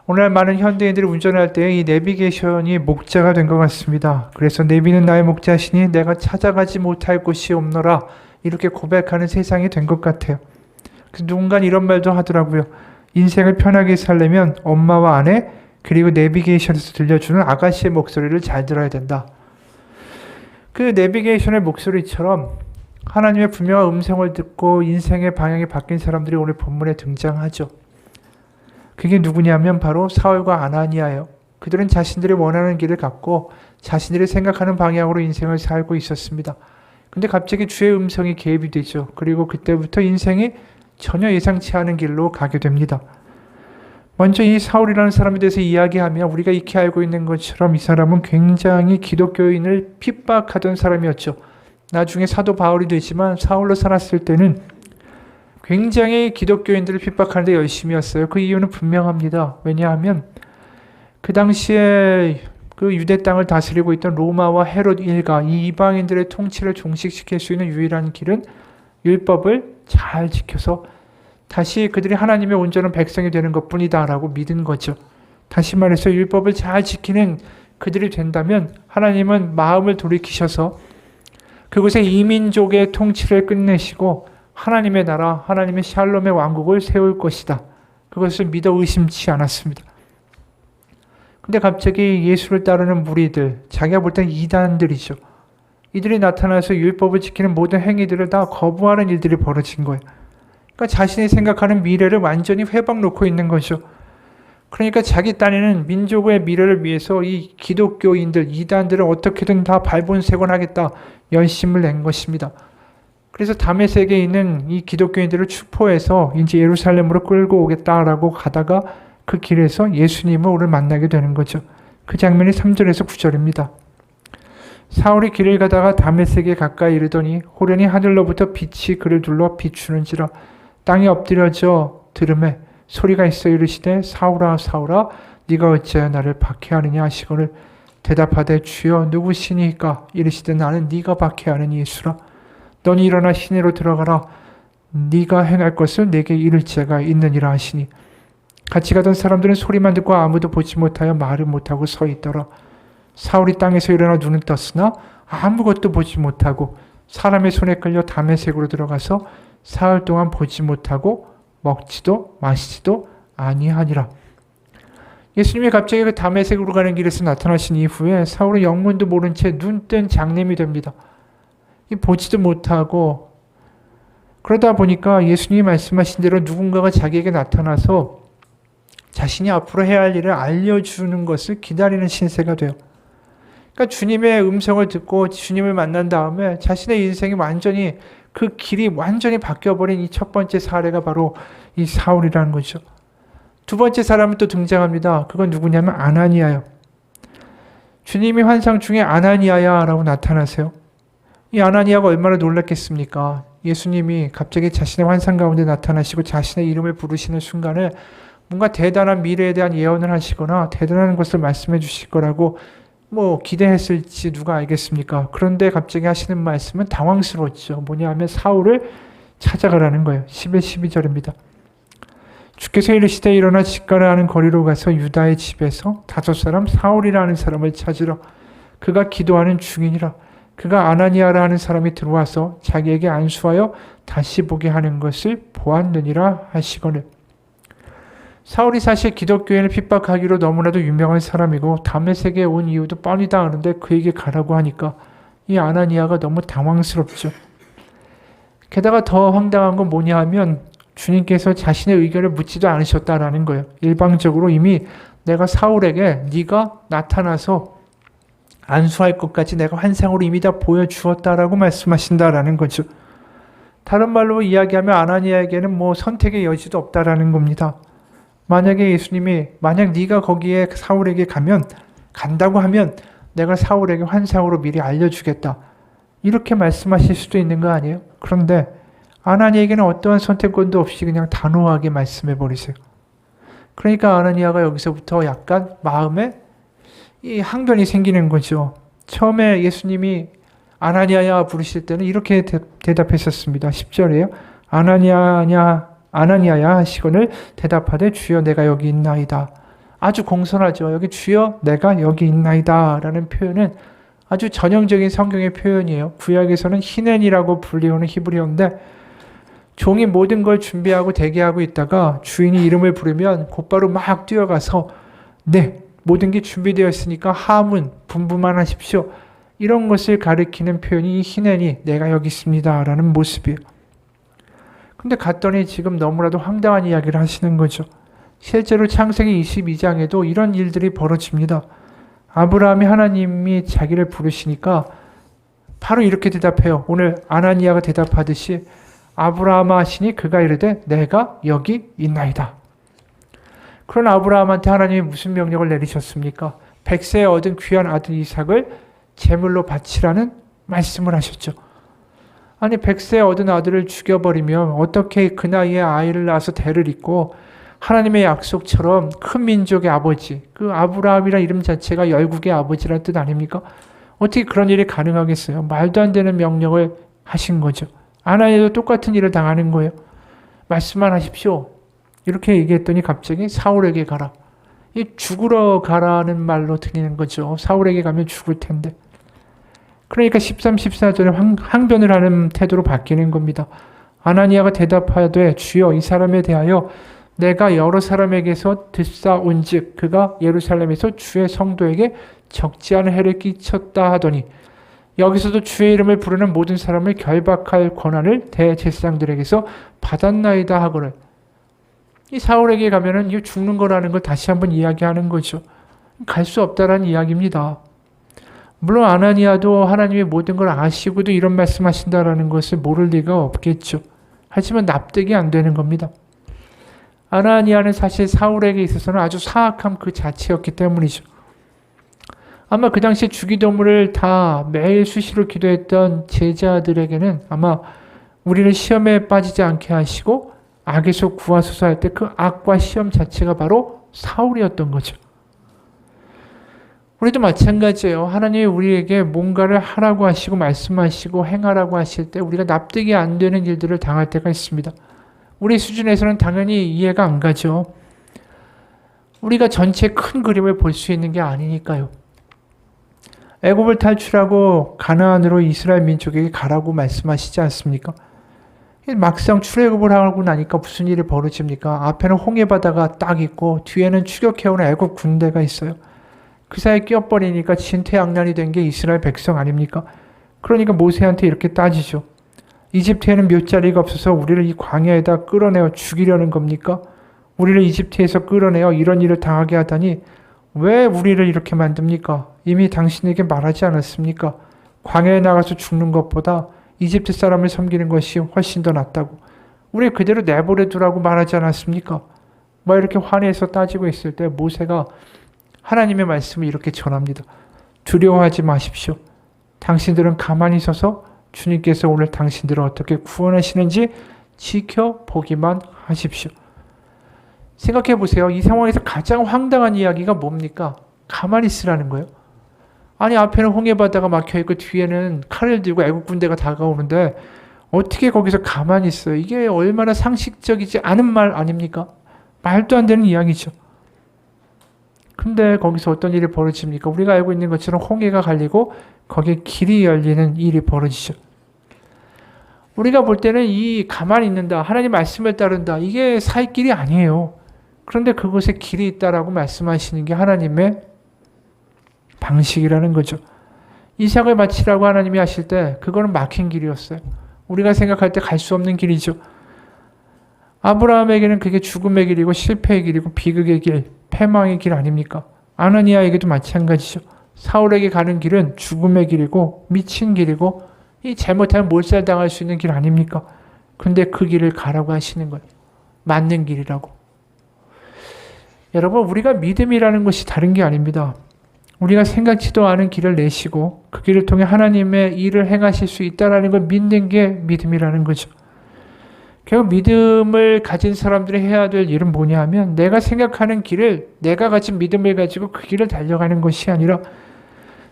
오늘날 많은 현대인들이 운전할 때 이 내비게이션이 목자가 된 것 같습니다. 그래서 내비는 나의 목자시니 내가 찾아가지 못할 곳이 없노라, 이렇게 고백하는 세상이 된 것 같아요. 그래서 누군가 이런 말도 하더라고요. 인생을 편하게 살려면 엄마와 아내 그리고 내비게이션에서 들려주는 아가씨의 목소리를 잘 들어야 된다. 그 내비게이션의 목소리처럼 하나님의 분명한 음성을 듣고 인생의 방향이 바뀐 사람들이 오늘 본문에 등장하죠. 그게 누구냐면 바로 사울과 아나니아예요. 그들은 자신들이 원하는 길을 갖고 자신들이 생각하는 방향으로 인생을 살고 있었습니다. 근데 갑자기 주의 음성이 개입이 되죠. 그리고 그때부터 인생이 전혀 예상치 않은 길로 가게 됩니다. 먼저 이 사울이라는 사람에 대해서 이야기하면 우리가 익히 알고 있는 것처럼 이 사람은 굉장히 기독교인을 핍박하던 사람이었죠. 나중에 사도 바울이 되지만 사울로 살았을 때는 굉장히 기독교인들을 핍박하는 데 열심이었어요. 그 이유는 분명합니다. 왜냐하면 그 당시에 그 유대 땅을 다스리고 있던 로마와 헤롯 일가, 이 이방인들의 통치를 종식시킬 수 있는 유일한 길은 율법을 잘 지켜서 다시 그들이 하나님의 온전한 백성이 되는 것뿐이다 라고 믿은 거죠. 다시 말해서 율법을 잘 지키는 그들이 된다면 하나님은 마음을 돌이키셔서 그곳에 이민족의 통치를 끝내시고 하나님의 나라, 하나님의 샬롬의 왕국을 세울 것이다. 그것을 믿어 의심치 않았습니다. 근데 갑자기 예수를 따르는 무리들, 자기가 볼 때는 이단들이죠. 이들이 나타나서 율법을 지키는 모든 행위들을 다 거부하는 일들이 벌어진 거예요. 그러니까 자신이 생각하는 미래를 완전히 회방 놓고 있는 거죠. 그러니까 자기 딴에는 민족의 미래를 위해서 이 기독교인들, 이단들을 어떻게든 다 발본색원하겠다 열심을 낸 것입니다. 그래서 다메섹에 있는 이 기독교인들을 축포해서 이제 예루살렘으로 끌고 오겠다라고 가다가 그 길에서 예수님을 오늘 만나게 되는 거죠. 그 장면이 3절에서 9절입니다. 사울이 길을 가다가 다메섹에 가까이 이르더니 호련히 하늘로부터 빛이 그를 둘러 비추는지라 땅에 엎드려져 들음에 소리가 있어 이르시되 사울아 사울아 네가 어찌하여 나를 박해하느냐 하시거늘 대답하되 주여 누구시니까 이르시되 나는 네가 박해하는 예수라 너니 일어나 시내로 들어가라 네가 행할 것을 내게 이를 자가 있느니라 하시니 같이 가던 사람들은 소리만 듣고 아무도 보지 못하여 말을 못하고 서 있더라. 사울이 땅에서 일어나 눈을 떴으나 아무것도 보지 못하고 사람의 손에 끌려 다메섹으로 들어가서 사흘 동안 보지 못하고 먹지도 마시지도 아니하니라. 예수님이 갑자기 그 다메섹으로 가는 길에서 나타나신 이후에 사울은 영문도 모른 채 눈뜬 장님이 됩니다. 보지도 못하고 그러다 보니까 예수님이 말씀하신 대로 누군가가 자기에게 나타나서 자신이 앞으로 해야 할 일을 알려주는 것을 기다리는 신세가 돼요. 그러니까 주님의 음성을 듣고 주님을 만난 다음에 자신의 인생이 완전히 그 길이 완전히 바뀌어버린 이 첫 번째 사례가 바로 이 사울이라는 거죠. 두 번째 사람은 또 등장합니다. 그건 누구냐면 아나니아예요. 주님이 환상 중에 아나니아야 라고 나타나세요. 이 아나니아가 얼마나 놀랐겠습니까? 예수님이 갑자기 자신의 환상 가운데 나타나시고 자신의 이름을 부르시는 순간에 뭔가 대단한 미래에 대한 예언을 하시거나 대단한 것을 말씀해 주실 거라고 기대했을지 누가 알겠습니까? 그런데 갑자기 하시는 말씀은 당황스러웠죠. 뭐냐 하면 사울을 찾아가라는 거예요. 11, 12절입니다. 주께서 이르시되 일어나 직가라 하는 거리로 가서 유다의 집에서 5사람 사울이라는 사람을 찾으라. 그가 기도하는 중이니라. 그가 아나니아라 하는 사람이 들어와서 자기에게 안수하여 다시 보게 하는 것을 보았느니라 하시거늘. 사울이 사실 기독교인을 핍박하기로 너무나도 유명한 사람이고 다메섹에 온 이유도 뻔히다 하는데 그에게 가라고 하니까 이 아나니아가 너무 당황스럽죠. 게다가 더 황당한 건 뭐냐 하면 주님께서 자신의 의견을 묻지도 않으셨다라는 거예요. 일방적으로 이미 내가 사울에게 네가 나타나서 안수할 것까지 내가 환상으로 이미 다 보여주었다라고 말씀하신다라는 거죠. 다른 말로 이야기하면 아나니아에게는 선택의 여지도 없다라는 겁니다. 만약에 예수님이 만약 네가 거기에 사울에게 간다고 하면 내가 사울에게 환상으로 미리 알려주겠다. 이렇게 말씀하실 수도 있는 거 아니에요? 그런데 아나니아에게는 어떠한 선택권도 없이 그냥 단호하게 말씀해 버리세요. 그러니까 아나니아가 여기서부터 약간 마음에 이 항변이 생기는 거죠. 처음에 예수님이 아나니아야 부르실 때는 이렇게 대답했었습니다. 10절에요. 아나니아야 하시거늘 대답하되 주여 내가 여기 있나이다. 아주 공손하죠. 여기 주여 내가 여기 있나이다 라는 표현은 아주 전형적인 성경의 표현이에요. 구약에서는 히넨이라고 불리우는 히브리어인데 종이 모든 걸 준비하고 대기하고 있다가 주인이 이름을 부르면 곧바로 막 뛰어가서 네, 모든 게 준비되어 있으니까 하문, 분부만 하십시오. 이런 것을 가리키는 표현이 이 히넨이 내가 여기 있습니다 라는 모습이에요. 근데 갔더니 지금 너무나도 황당한 이야기를 하시는 거죠. 실제로 창세기 22장에도 이런 일들이 벌어집니다. 아브라함이 하나님이 자기를 부르시니까 바로 이렇게 대답해요. 오늘 아나니아가 대답하듯이 아브라함아 하시니 그가 이르되 내가 여기 있나이다. 그런 아브라함한테 하나님이 무슨 명령을 내리셨습니까? 100세에 얻은 귀한 아들 이삭을 제물로 바치라는 말씀을 하셨죠. 아니 100세에 얻은 아들을 죽여버리면 어떻게 그 나이에 아이를 낳아서 대를 잇고 하나님의 약속처럼 큰 민족의 아버지, 그 아브라함이라는 이름 자체가 열국의 아버지라는 뜻 아닙니까? 어떻게 그런 일이 가능하겠어요? 말도 안 되는 명령을 하신 거죠. 아나니아도 똑같은 일을 당하는 거예요. 말씀만 하십시오. 이렇게 얘기했더니 갑자기 사울에게 가라. 이 죽으러 가라는 말로 들리는 거죠. 사울에게 가면 죽을 텐데. 그러니까 13, 14절에 항변을 하는 태도로 바뀌는 겁니다. 아나니아가 대답하되 주여 이 사람에 대하여 내가 여러 사람에게서 듣사온 즉 그가 예루살렘에서 주의 성도에게 적지 않은 해를 끼쳤다 하더니 여기서도 주의 이름을 부르는 모든 사람을 결박할 권한을 대제사장들에게서 받았나이다 하거늘. 이 사울에게 가면은 이 죽는 거라는 걸 다시 한번 이야기하는 거죠. 갈 수 없다라는 이야기입니다. 물론 아나니아도 하나님의 모든 걸 아시고도 이런 말씀하신다라는 것을 모를 리가 없겠죠. 하지만 납득이 안 되는 겁니다. 아나니아는 사실 사울에게 있어서는 아주 사악함 그 자체였기 때문이죠. 아마 그 당시 주기도문을 다 매일 수시로 기도했던 제자들에게는 아마 우리를 시험에 빠지지 않게 하시고 악에서 구하소서 할 때 그 악과 시험 자체가 바로 사울이었던 거죠. 우리도 마찬가지예요. 하나님이 우리에게 뭔가를 하라고 하시고 말씀하시고 행하라고 하실 때 우리가 납득이 안 되는 일들을 당할 때가 있습니다. 우리 수준에서는 당연히 이해가 안 가죠. 우리가 전체 큰 그림을 볼 수 있는 게 아니니까요. 애굽을 탈출하고 가나안으로 이스라엘 민족에게 가라고 말씀하시지 않습니까? 막상 출애굽을 하고 나니까 무슨 일이 벌어집니까? 앞에는 홍해바다가 딱 있고 뒤에는 추격해오는 애굽 군대가 있어요. 그 사이에 끼어버리니까 진퇴양난이 된 게 이스라엘 백성 아닙니까? 그러니까 모세한테 이렇게 따지죠. 이집트에는 묘자리가 없어서 우리를 이 광야에다 끌어내어 죽이려는 겁니까? 우리를 이집트에서 끌어내어 이런 일을 당하게 하다니 왜 우리를 이렇게 만듭니까? 이미 당신에게 말하지 않았습니까? 광야에 나가서 죽는 것보다 이집트 사람을 섬기는 것이 훨씬 더 낫다고. 우리 그대로 내버려 두라고 말하지 않았습니까? 뭐 이렇게 화내서 따지고 있을 때 모세가 하나님의 말씀을 이렇게 전합니다. 두려워하지 마십시오. 당신들은 가만히 서서 주님께서 오늘 당신들을 어떻게 구원하시는지 지켜보기만 하십시오. 생각해 보세요. 이 상황에서 가장 황당한 이야기가 뭡니까? 가만히 있으라는 거예요. 아니 앞에는 홍해바다가 막혀있고 뒤에는 칼을 들고 애국 군대가 다가오는데 어떻게 거기서 가만히 있어요? 이게 얼마나 상식적이지 않은 말 아닙니까? 말도 안 되는 이야기죠. 근데 거기서 어떤 일이 벌어집니까? 우리가 알고 있는 것처럼 홍해가 갈리고 거기에 길이 열리는 일이 벌어지죠. 우리가 볼 때는 이 가만히 있는다, 하나님 말씀을 따른다, 이게 살 길이 아니에요. 그런데 그곳에 길이 있다라고 말씀하시는 게 하나님의 방식이라는 거죠. 이삭을 바치라고 하나님이 하실 때 그거는 막힌 길이었어요. 우리가 생각할 때 갈 수 없는 길이죠. 아브라함에게는 그게 죽음의 길이고 실패의 길이고 비극의 길, 패망의 길 아닙니까? 아나니아에게도 마찬가지죠. 사울에게 가는 길은 죽음의 길이고 미친 길이고 이 잘못하면 몰살당할 수 있는 길 아닙니까? 근데 그 길을 가라고 하시는 거예요. 맞는 길이라고. 여러분, 우리가 믿음이라는 것이 다른 게 아닙니다. 우리가 생각지도 않은 길을 내시고 그 길을 통해 하나님의 일을 행하실 수 있다는 걸 믿는 게 믿음이라는 거죠. 결국 믿음을 가진 사람들이 해야 될 일은 뭐냐 하면 내가 생각하는 길을 내가 가진 믿음을 가지고 그 길을 달려가는 것이 아니라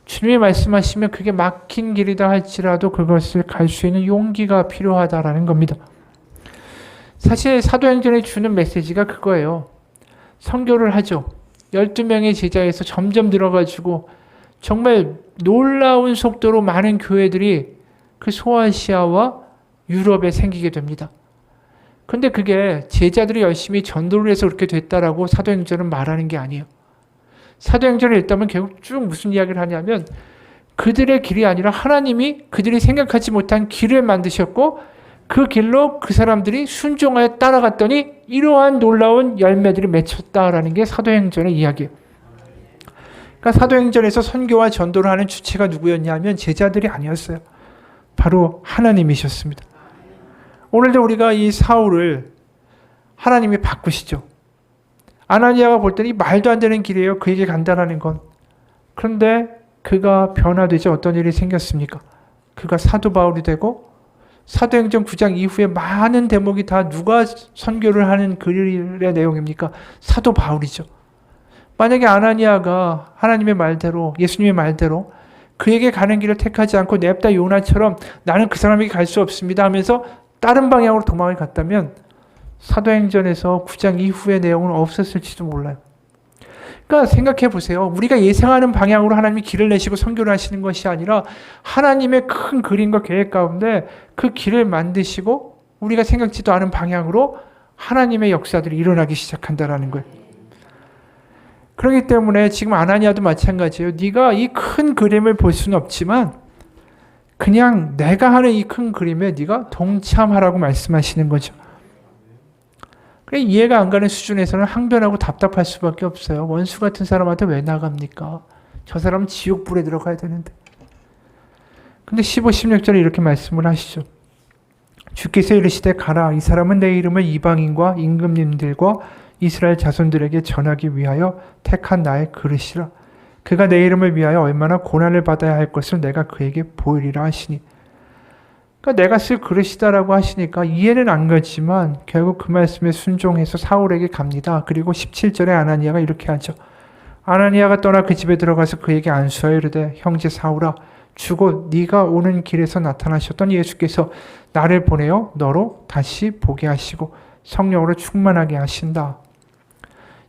주님이 말씀하시면 그게 막힌 길이다 할지라도 그것을 갈 수 있는 용기가 필요하다라는 겁니다. 사실 사도행전에 주는 메시지가 그거예요. 선교를 하죠. 12명의 제자에서 점점 늘어가지고 정말 놀라운 속도로 많은 교회들이 그 소아시아와 유럽에 생기게 됩니다. 근데 그게 제자들이 열심히 전도를 해서 그렇게 됐다라고 사도행전은 말하는 게 아니에요. 사도행전을 읽다면 결국 쭉 무슨 이야기를 하냐면 그들의 길이 아니라 하나님이 그들이 생각하지 못한 길을 만드셨고 그 길로 그 사람들이 순종하여 따라갔더니 이러한 놀라운 열매들이 맺혔다라는 게 사도행전의 이야기예요. 그러니까 사도행전에서 선교와 전도를 하는 주체가 누구였냐면 제자들이 아니었어요. 바로 하나님이셨습니다. 오늘도 우리가 이 사울을 하나님이 바꾸시죠. 아나니아가 볼 때는 말도 안 되는 길이에요. 그에게 간다라는 건. 그런데 그가 변화되지 어떤 일이 생겼습니까? 그가 사도 바울이 되고 사도행전 9장 이후에 많은 대목이 다 누가 선교를 하는 글의 내용입니까? 사도 바울이죠. 만약에 아나니아가 하나님의 말대로 예수님의 말대로 그에게 가는 길을 택하지 않고 냅다 요나처럼 나는 그 사람에게 갈 수 없습니다 하면서 다른 방향으로 도망을 갔다면 사도행전에서 9장 이후의 내용은 없었을지도 몰라요. 그러니까 생각해 보세요. 우리가 예상하는 방향으로 하나님이 길을 내시고 선교를 하시는 것이 아니라 하나님의 큰 그림과 계획 가운데 그 길을 만드시고 우리가 생각지도 않은 방향으로 하나님의 역사들이 일어나기 시작한다라는 거예요. 그렇기 때문에 지금 아나니아도 마찬가지예요. 네가 이 큰 그림을 볼 수는 없지만 그냥 내가 하는 이 큰 그림에 네가 동참하라고 말씀하시는 거죠. 그래 이해가 안 가는 수준에서는 항변하고 답답할 수밖에 없어요. 원수 같은 사람한테 왜 나갑니까? 저 사람은 지옥불에 들어가야 되는데. 근데 15, 16절에 이렇게 말씀을 하시죠. 주께서 이르시되 가라. 이 사람은 내 이름을 이방인과 임금님들과 이스라엘 자손들에게 전하기 위하여 택한 나의 그릇이라. 그가 내 이름을 위하여 얼마나 고난을 받아야 할 것을 내가 그에게 보이리라 하시니. 그러니까 내가 쓸 그릇이다라고 하시니까 이해는 안 가지만 결국 그 말씀에 순종해서 사울에게 갑니다. 그리고 17절에 아나니아가 이렇게 하죠. 아나니아가 떠나 그 집에 들어가서 그에게 안수하여 이르되 형제 사울아 주곧 네가 오는 길에서 나타나셨던 예수께서 나를 보내어 너로 다시 보게 하시고 성령으로 충만하게 하신다.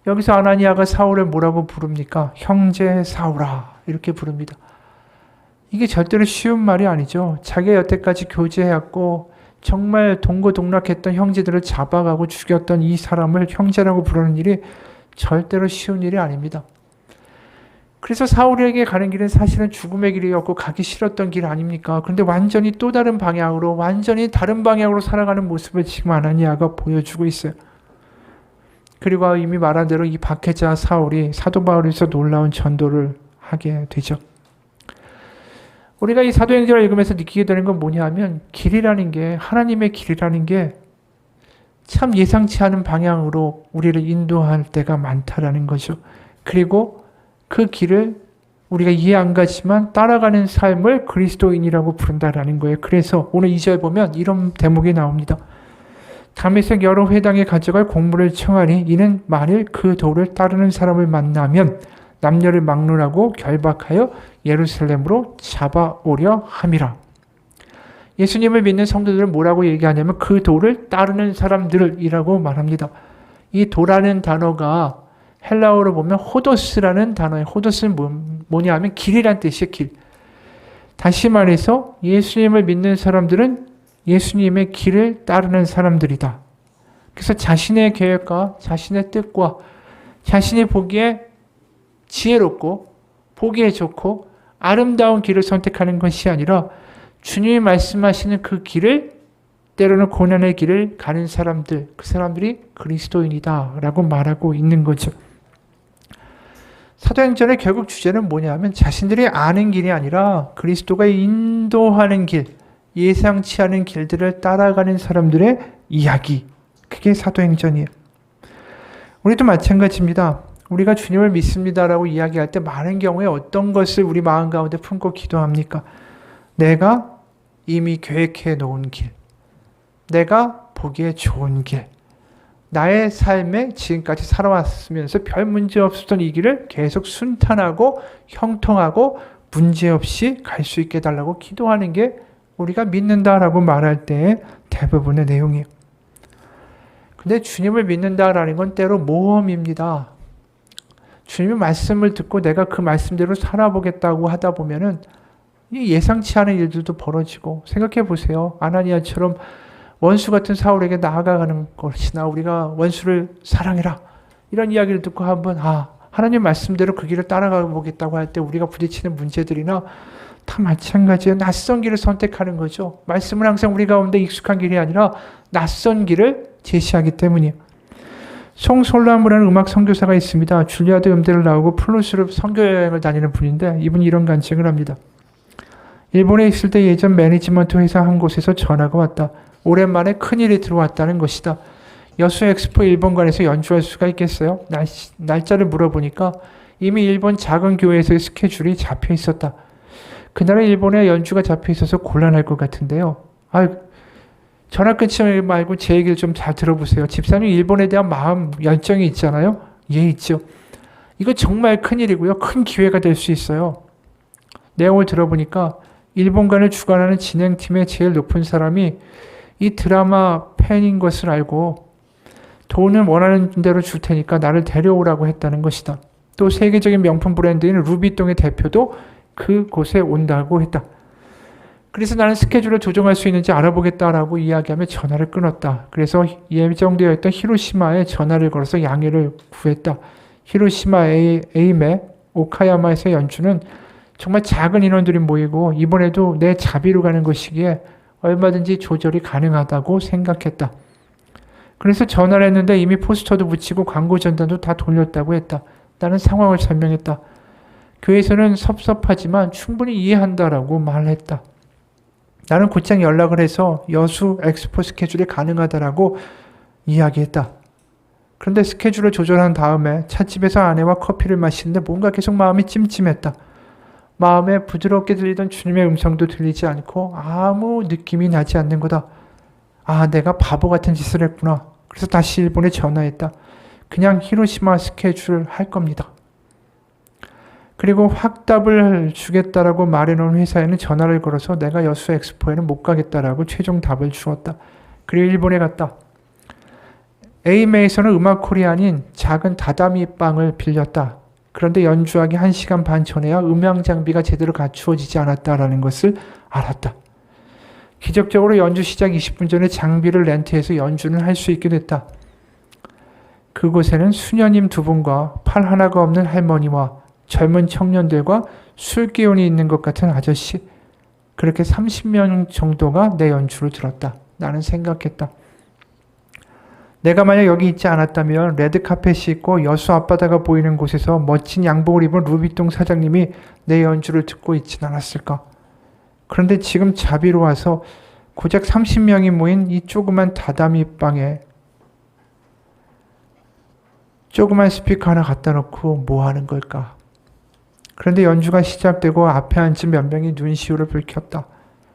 여기서 아나니아가 사울을 뭐라고 부릅니까? 형제 사울아 이렇게 부릅니다. 이게 절대로 쉬운 말이 아니죠. 자기가 여태까지 교제해왔고 정말 동고동락했던 형제들을 잡아가고 죽였던 이 사람을 형제라고 부르는 일이 절대로 쉬운 일이 아닙니다. 그래서 사울에게 가는 길은 사실은 죽음의 길이었고 가기 싫었던 길 아닙니까? 그런데 완전히 또 다른 방향으로 완전히 다른 방향으로 살아가는 모습을 지금 아나니아가 보여주고 있어요. 그리고 이미 말한 대로 이 박해자 사울이 사도 바울에서 놀라운 전도를 하게 되죠. 우리가 이 사도행전을 읽으면서 느끼게 되는 건 뭐냐 하면 길이라는 게 하나님의 길이라는 게 참 예상치 않은 방향으로 우리를 인도할 때가 많다라는 거죠. 그리고 그 길을 우리가 이해 안 가지만 따라가는 삶을 그리스도인이라고 부른다라는 거예요. 그래서 오늘 2절 보면 이런 대목이 나옵니다. 다메섹 여러 회당에 가져갈 공물을 청하니 이는 만일 그 도를 따르는 사람을 만나면 남녀를 막론하고 결박하여 예루살렘으로 잡아오려 함이라. 예수님을 믿는 성도들은 뭐라고 얘기하냐면 그 도를 따르는 사람들이라고 말합니다. 이 도라는 단어가 헬라어로 보면 호도스라는 단어예요. 호도스는 뭐냐 하면 길이란 뜻이에요. 길. 다시 말해서 예수님을 믿는 사람들은 예수님의 길을 따르는 사람들이다. 그래서 자신의 계획과 자신의 뜻과 자신이 보기에 지혜롭고 보기에 좋고 아름다운 길을 선택하는 것이 아니라 주님이 말씀하시는 그 길을 때로는 고난의 길을 가는 사람들, 그 사람들이 그리스도인이다라고 말하고 있는 거죠. 사도행전의 결국 주제는 뭐냐면 자신들이 아는 길이 아니라 그리스도가 인도하는 길, 예상치 않은 길들을 따라가는 사람들의 이야기. 그게 사도행전이에요. 우리도 마찬가지입니다. 우리가 주님을 믿습니다라고 이야기할 때 많은 경우에 어떤 것을 우리 마음 가운데 품고 기도합니까? 내가 이미 계획해 놓은 길, 내가 보기에 좋은 길, 나의 삶에 지금까지 살아왔으면서 별 문제 없었던 이 길을 계속 순탄하고 형통하고 문제없이 갈 수 있게 해달라고 기도하는 게 우리가 믿는다라고 말할 때의 대부분의 내용이에요. 근데 주님을 믿는다라는 건 때로 모험입니다. 주님의 말씀을 듣고 내가 그 말씀대로 살아보겠다고 하다 보면은 이 예상치 않은 일들도 벌어지고, 생각해 보세요. 아나니아처럼 원수 같은 사울에게 나아가는 것이나 우리가 원수를 사랑해라 이런 이야기를 듣고 한번 하나님 말씀대로 그 길을 따라가 보겠다고 할 때 우리가 부딪히는 문제들이나 다 마찬가지예요. 낯선 길을 선택하는 거죠. 말씀은 항상 우리 가운데 익숙한 길이 아니라 낯선 길을 제시하기 때문이에요. 송솔라무라는 음악 선교사가 있습니다. 줄리아드 음대를 나오고 플루스로 선교 여행을 다니는 분인데 이분이 이런 간증을 합니다. 일본에 있을 때 예전 매니지먼트 회사 한 곳에서 전화가 왔다. 오랜만에 큰일이 들어왔다는 것이다. 여수 엑스포 일본관에서 연주할 수가 있겠어요? 날짜를 물어보니까 이미 일본 작은 교회에서의 스케줄이 잡혀 있었다. 그날은 일본에 연주가 잡혀 있어서 곤란할 것 같은데요. 전화 끊지 말고 제 얘기를 좀 잘 들어보세요. 집사님 일본에 대한 마음, 열정이 있잖아요. 예, 있죠. 이거 정말 큰일이고요. 큰 기회가 될 수 있어요. 내용을 들어보니까 일본관을 주관하는 진행팀의 제일 높은 사람이 이 드라마 팬인 것을 알고 돈은 원하는 대로 줄 테니까 나를 데려오라고 했다는 것이다. 또 세계적인 명품 브랜드인 루비통의 대표도 그곳에 온다고 했다. 그래서 나는 스케줄을 조정할 수 있는지 알아보겠다라고 이야기하며 전화를 끊었다. 그래서 예정되어 있던 히로시마에 전화를 걸어서 양해를 구했다. 히로시마 에이메 오카야마에서 연주는 정말 작은 인원들이 모이고 이번에도 내 자비로 가는 것이기에 얼마든지 조절이 가능하다고 생각했다. 그래서 전화를 했는데 이미 포스터도 붙이고 광고 전단도 다 돌렸다고 했다. 나는 상황을 설명했다. 교회에서는 섭섭하지만 충분히 이해한다라고 말했다. 나는 곧장 연락을 해서 여수 엑스포 스케줄이 가능하다라고 이야기했다. 그런데 스케줄을 조절한 다음에 찻집에서 아내와 커피를 마시는데 뭔가 계속 마음이 찜찜했다. 마음에 부드럽게 들리던 주님의 음성도 들리지 않고 아무 느낌이 나지 않는 거다. 내가 바보 같은 짓을 했구나. 그래서 다시 일본에 전화했다. 그냥 히로시마 스케줄 할 겁니다. 그리고 확답을 주겠다라고 말해놓은 회사에는 전화를 걸어서 내가 여수 엑스포에는 못 가겠다라고 최종 답을 주었다. 그리고 일본에 갔다. 에이메에서는 음악 콜이 아닌 작은 다다미 방을 빌렸다. 그런데 연주하기 1시간 반 전에야 음향 장비가 제대로 갖추어지지 않았다라는 것을 알았다. 기적적으로 연주 시작 20분 전에 장비를 렌트해서 연주는 할 수 있게 됐다. 그곳에는 수녀님 2분과 팔 하나가 없는 할머니와 젊은 청년들과 술 기운이 있는 것 같은 아저씨, 그렇게 30명 정도가 내 연주를 들었다. 나는 생각했다. 내가 만약 여기 있지 않았다면 레드카펫이 있고 여수 앞바다가 보이는 곳에서 멋진 양복을 입은 루비통 사장님이 내 연주를 듣고 있진 않았을까. 그런데 지금 자비로 와서 고작 30명이 모인 이 조그만 다다미 방에 조그만 스피커 하나 갖다 놓고 뭐 하는 걸까. 그런데 연주가 시작되고 앞에 앉은 몇 명이 눈시울을 붉혔다.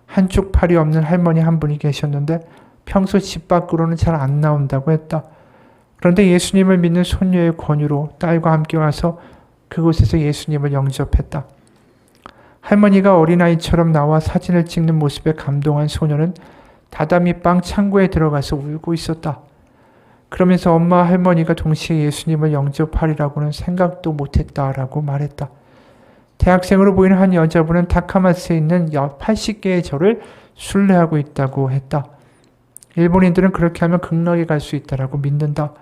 한쪽 팔이 없는 할머니 한 분이 계셨는데 평소 집 밖으로는 잘 안 나온다고 했다. 그런데 예수님을 믿는 손녀의 권유로 딸과 함께 와서 그곳에서 예수님을 영접했다. 할머니가 어린아이처럼 나와 사진을 찍는 모습에 감동한 소녀는 다다미 방 창고에 들어가서 울고 있었다. 그러면서 엄마 할머니가 동시에 예수님을 영접하리라고는 생각도 못했다라고 말했다. 대학생으로 보이는 한 여자분은 타카마스에 있는 80개의 절을 순례하고 있다고 했다. 일본인들은 그렇게 하면 극락에 갈 수 있다라고 믿는다.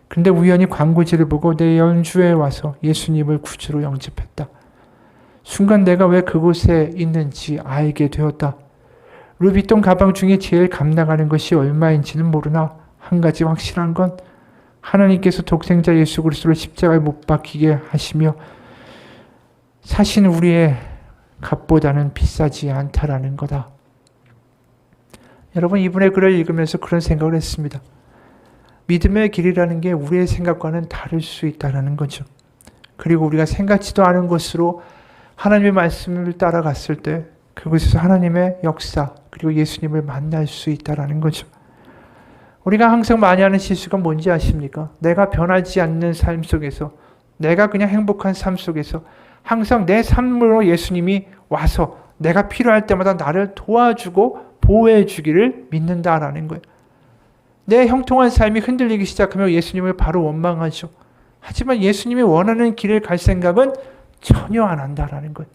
근데 우연히 광고지를 보고 내 연주에 와서 예수님을 구주로 영접했다. 순간 내가 왜 그곳에 있는지 알게 되었다. 루비통 가방 중에 제일 값나가는 것이 얼마인지는 모르나 한 가지 확실한 건 하나님께서 독생자 예수 그리스도를 십자가에 못 박히게 하시며 사신 우리의 값보다는 비싸지 않다라는 거다. 여러분, 이분의 글을 읽으면서 그런 생각을 했습니다. 믿음의 길이라는 게 우리의 생각과는 다를 수 있다는 거죠. 그리고 우리가 생각지도 않은 곳으로 하나님의 말씀을 따라갔을 때 그곳에서 하나님의 역사 그리고 예수님을 만날 수 있다는 거죠. 우리가 항상 많이 하는 실수가 뭔지 아십니까? 내가 변하지 않는 삶 속에서, 내가 그냥 행복한 삶 속에서 항상 내 삶으로 예수님이 와서 내가 필요할 때마다 나를 도와주고 보호해 주기를 믿는다라는 거예요. 내 형통한 삶이 흔들리기 시작하면 예수님을 바로 원망하죠. 하지만 예수님이 원하는 길을 갈 생각은 전혀 안 한다라는 거예요.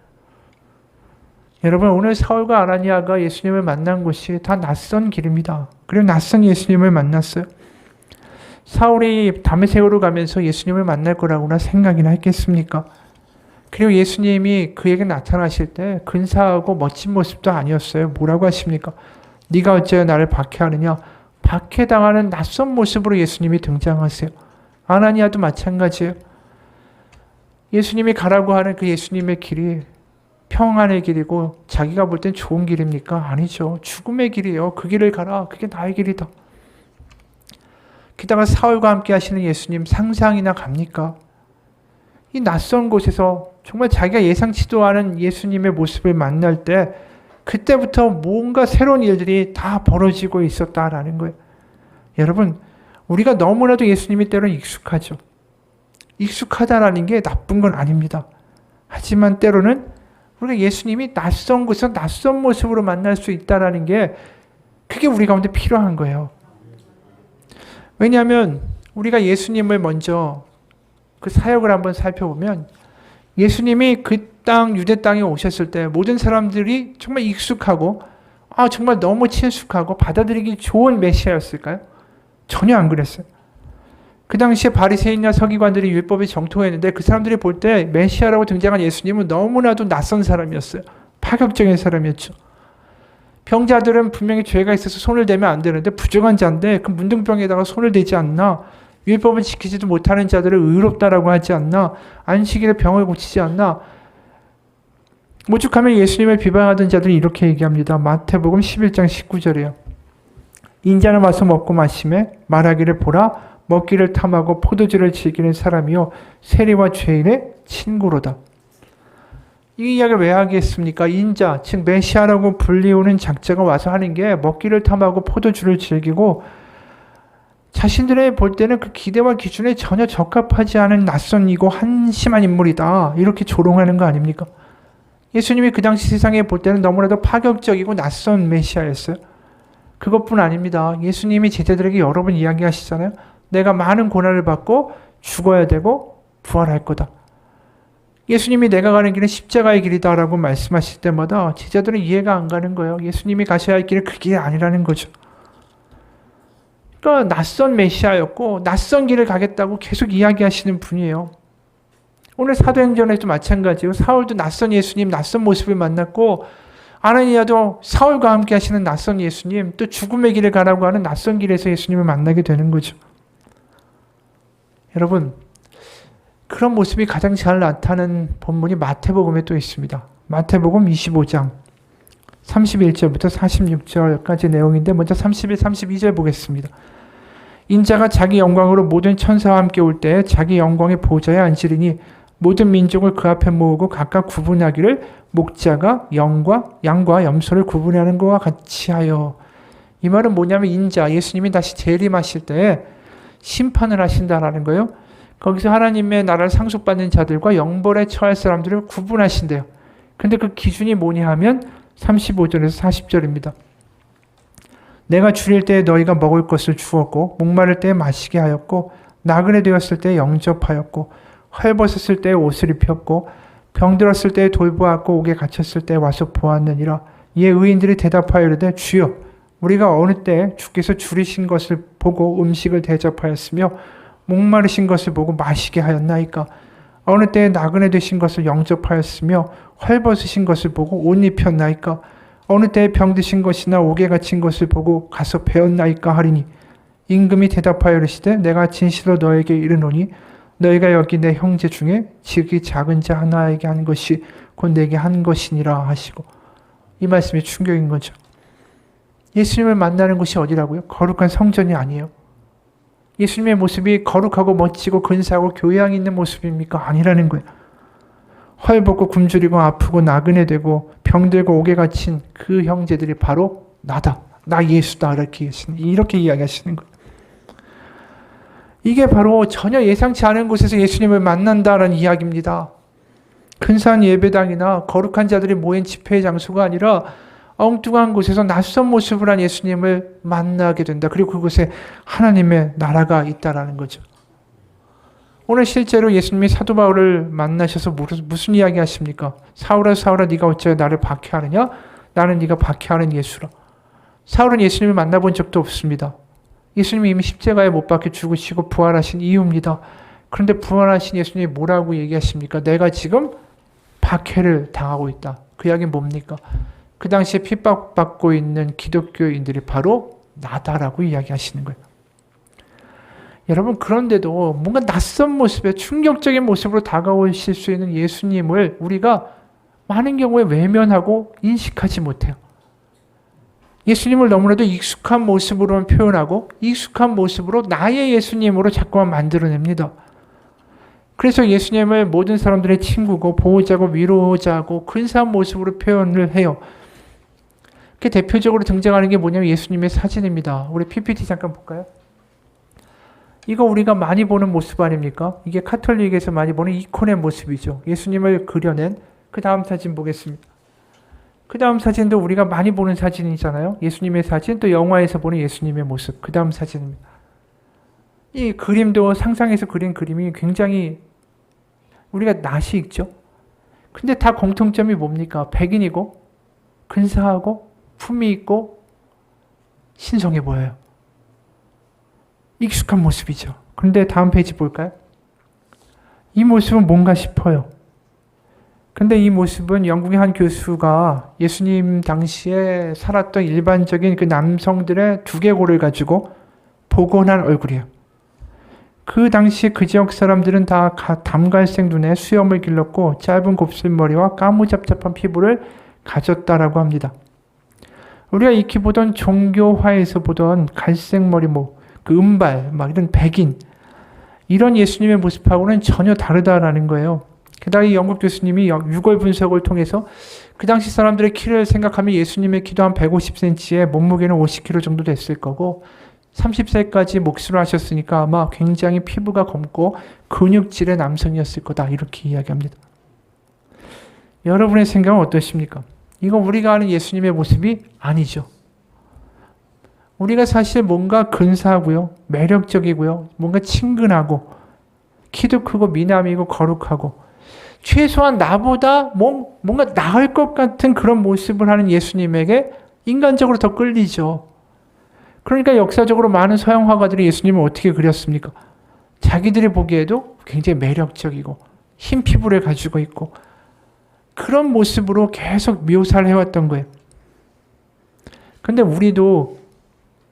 여러분, 오늘 사울과 아나니아가 예수님을 만난 곳이 다 낯선 길입니다. 그리고 낯선 예수님을 만났어요. 사울이 다메섹으로 가면서 예수님을 만날 거라고나 생각이나 했겠습니까? 그리고 예수님이 그에게 나타나실 때 근사하고 멋진 모습도 아니었어요. 뭐라고 하십니까? 네가 어찌하여 나를 박해하느냐? 박해당하는 낯선 모습으로 예수님이 등장하세요. 아나니아도 마찬가지예요. 예수님이 가라고 하는 그 예수님의 길이 평안의 길이고 자기가 볼 땐 좋은 길입니까? 아니죠. 죽음의 길이에요. 그 길을 가라. 그게 나의 길이다. 게다가 사울과 함께 하시는 예수님 상상이나 갑니까? 이 낯선 곳에서 정말 자기가 예상치도 않은 예수님의 모습을 만날 때 그때부터 뭔가 새로운 일들이 다 벌어지고 있었다라는 거예요. 여러분, 우리가 너무나도 예수님이 때로는 익숙하죠. 익숙하다라는 게 나쁜 건 아닙니다. 하지만 때로는 우리가 예수님이 낯선 곳에서 낯선 모습으로 만날 수 있다라는 게 그게 우리 가운데 필요한 거예요. 왜냐하면 우리가 예수님을 먼저 그 사역을 한번 살펴보면 예수님이 그 땅 유대 땅에 오셨을 때 모든 사람들이 정말 익숙하고 정말 너무 친숙하고 받아들이기 좋은 메시아였을까요? 전혀 안 그랬어요. 그 당시에 바리새인이나 서기관들이 율법에 정통했는데 그 사람들이 볼 때 메시아라고 등장한 예수님은 너무나도 낯선 사람이었어요. 파격적인 사람이었죠. 병자들은 분명히 죄가 있어서 손을 대면 안 되는데 부정한 자인데 그 문둥병에다가 손을 대지 않나? 율법을 지키지도 못하는 자들을 의롭다라고 하지 않나? 안식일에 병을 고치지 않나? 오죽하면 예수님을 비방하던 자들이 이렇게 얘기합니다. 마태복음 11장 19절이에요. 인자는 와서 먹고 마시매 말하기를 보라 먹기를 탐하고 포도주를 즐기는 사람이요 세리와 죄인의 친구로다. 이 이야기를 왜 하겠습니까? 인자, 즉 메시아라고 불리우는 작자가 와서 하는 게 먹기를 탐하고 포도주를 즐기고 자신들의 볼 때는 그 기대와 기준에 전혀 적합하지 않은 낯선이고 한심한 인물이다. 이렇게 조롱하는 거 아닙니까? 예수님이 그 당시 세상에 볼 때는 너무나도 파격적이고 낯선 메시아였어요. 그것뿐 아닙니다. 예수님이 제자들에게 여러 번 이야기하시잖아요. 내가 많은 고난을 받고 죽어야 되고 부활할 거다. 예수님이 내가 가는 길은 십자가의 길이다라고 말씀하실 때마다 제자들은 이해가 안 가는 거예요. 예수님이 가셔야 할 길은 그 길이 아니라는 거죠. 그러니까 낯선 메시아였고 낯선 길을 가겠다고 계속 이야기하시는 분이에요. 오늘 사도행전에도 마찬가지예요. 사울도 낯선 예수님, 낯선 모습을 만났고 아나니아도 사울과 함께 하시는 낯선 예수님, 또 죽음의 길을 가라고 하는 낯선 길에서 예수님을 만나게 되는 거죠. 여러분, 그런 모습이 가장 잘 나타나는 본문이 마태복음에 또 있습니다. 마태복음 25장 31절부터 46절까지 내용인데 먼저 31, 32절 보겠습니다. 인자가 자기 영광으로 모든 천사와 함께 올 때 자기 영광의 보좌에 앉으리니 모든 민족을 그 앞에 모으고 각각 구분하기를 목자가 양과 염소를 구분하는 것과 같이 하여. 이 말은 뭐냐면 인자, 예수님이 다시 재림하실 때 심판을 하신다라는 거예요. 거기서 하나님의 나라를 상속받는 자들과 영벌에 처할 사람들을 구분하신대요. 근데 그 기준이 뭐냐 하면 35절에서 40절입니다. 내가 줄일 때에 너희가 먹을 것을 주었고 목마를 때에 마시게 하였고 나그네 되었을 때에 영접하였고 헐벗었을 때에 옷을 입혔고 병들었을 때에 돌보았고 옥에 갇혔을 때에 와서 보았느니라. 이에 의인들이 대답하여 이르되 주여 우리가 어느 때에 주께서 줄이신 것을 보고 음식을 대접하였으며 목마르신 것을 보고 마시게 하였나이까? 어느 때에 나그네 되신 것을 영접하였으며 헐벗으신 것을 보고 옷 입혔나이까? 어느 때에 병드신 것이나 옥에 갇힌 것을 보고 가서 배웠나이까 하리니 임금이 대답하여 이르시되 내가 진실로 너에게 이르노니 너희가 여기 내 형제 중에 지극히 작은 자 하나에게 한 것이 곧 내게 한 것이니라 하시고. 이 말씀이 충격인 거죠. 예수님을 만나는 곳이 어디라고요? 거룩한 성전이 아니에요. 예수님의 모습이 거룩하고 멋지고 근사하고 교양 있는 모습입니까? 아니라는 거예요. 헐벗고 굶주리고 아프고 나그네 되고 병들고 옥에 갇힌 그 형제들이 바로 나다. 나 예수다. 이렇게 이야기하시는 거예요. 이게 바로 전혀 예상치 않은 곳에서 예수님을 만난다라는 이야기입니다. 근사한 예배당이나 거룩한 자들이 모인 집회의 장소가 아니라 엉뚱한 곳에서 낯선 모습을 한 예수님을 만나게 된다. 그리고 그곳에 하나님의 나라가 있다라는 거죠. 오늘 실제로 예수님이 사도 바울을 만나셔서 무슨 이야기 하십니까? 사울아 사울아 네가 어찌하여 나를 박해하느냐? 나는 네가 박해하는 예수라. 사울은 예수님을 만나본 적도 없습니다. 예수님이 이미 십자가에 못 박혀 죽으시고 부활하신 이유입니다. 그런데 부활하신 예수님이 뭐라고 얘기하십니까? 내가 지금 박해를 당하고 있다. 그 이야기는 뭡니까? 그 당시에 핍박받고 있는 기독교인들이 바로 나다라고 이야기하시는 거예요. 여러분, 그런데도 뭔가 낯선 모습에 충격적인 모습으로 다가오실 수 있는 예수님을 우리가 많은 경우에 외면하고 인식하지 못해요. 예수님을 너무나도 익숙한 모습으로만 표현하고 익숙한 모습으로 나의 예수님으로 자꾸만 만들어냅니다. 그래서 예수님을 모든 사람들의 친구고 보호자고 위로자고 근사한 모습으로 표현을 해요. 그 대표적으로 등장하는 게 뭐냐면 예수님의 사진입니다. 우리 PPT 잠깐 볼까요? 이거 우리가 많이 보는 모습 아닙니까? 이게 카톨릭에서 많이 보는 이콘의 모습이죠. 예수님을 그려낸 그 다음 사진 보겠습니다. 그 다음 사진도 우리가 많이 보는 사진이잖아요. 예수님의 사진, 또 영화에서 보는 예수님의 모습. 그 다음 사진입니다. 이 그림도 상상해서 그린 그림이 굉장히 우리가 낯이 익죠. 근데 다 공통점이 뭡니까? 백인이고 근사하고 품위 있고 신성해 보여요. 익숙한 모습이죠. 그런데 다음 페이지 볼까요? 이 모습은 뭔가 싶어요. 근데 이 모습은 영국의 한 교수가 예수님 당시에 살았던 일반적인 그 남성들의 두개골을 가지고 복원한 얼굴이에요. 그 당시 그 지역 사람들은 다 담갈색 눈에 수염을 길렀고 짧은 곱슬머리와 까무잡잡한 피부를 가졌다라고 합니다. 우리가 익히 보던 종교화에서 보던 갈색 머리, 그 은발, 이런 백인, 이런 예수님의 모습하고는 전혀 다르다라는 거예요. 게다가 이 영국 교수님이 유골 분석을 통해서 그 당시 사람들의 키를 생각하면 예수님의 키도 한 150cm에 몸무게는 50kg 정도 됐을 거고 30세까지 목수를 하셨으니까 아마 굉장히 피부가 검고 근육질의 남성이었을 거다. 이렇게 이야기합니다. 여러분의 생각은 어떠십니까? 이거 우리가 아는 예수님의 모습이 아니죠. 우리가 사실 뭔가 근사하고요. 매력적이고요. 뭔가 친근하고 키도 크고 미남이고 거룩하고 최소한 나보다 뭔가 나을 것 같은 그런 모습을 하는 예수님에게 인간적으로 더 끌리죠. 그러니까 역사적으로 많은 서양 화가들이 예수님을 어떻게 그렸습니까? 자기들이 보기에도 굉장히 매력적이고 흰 피부를 가지고 있고 그런 모습으로 계속 묘사를 해왔던 거예요. 근데 우리도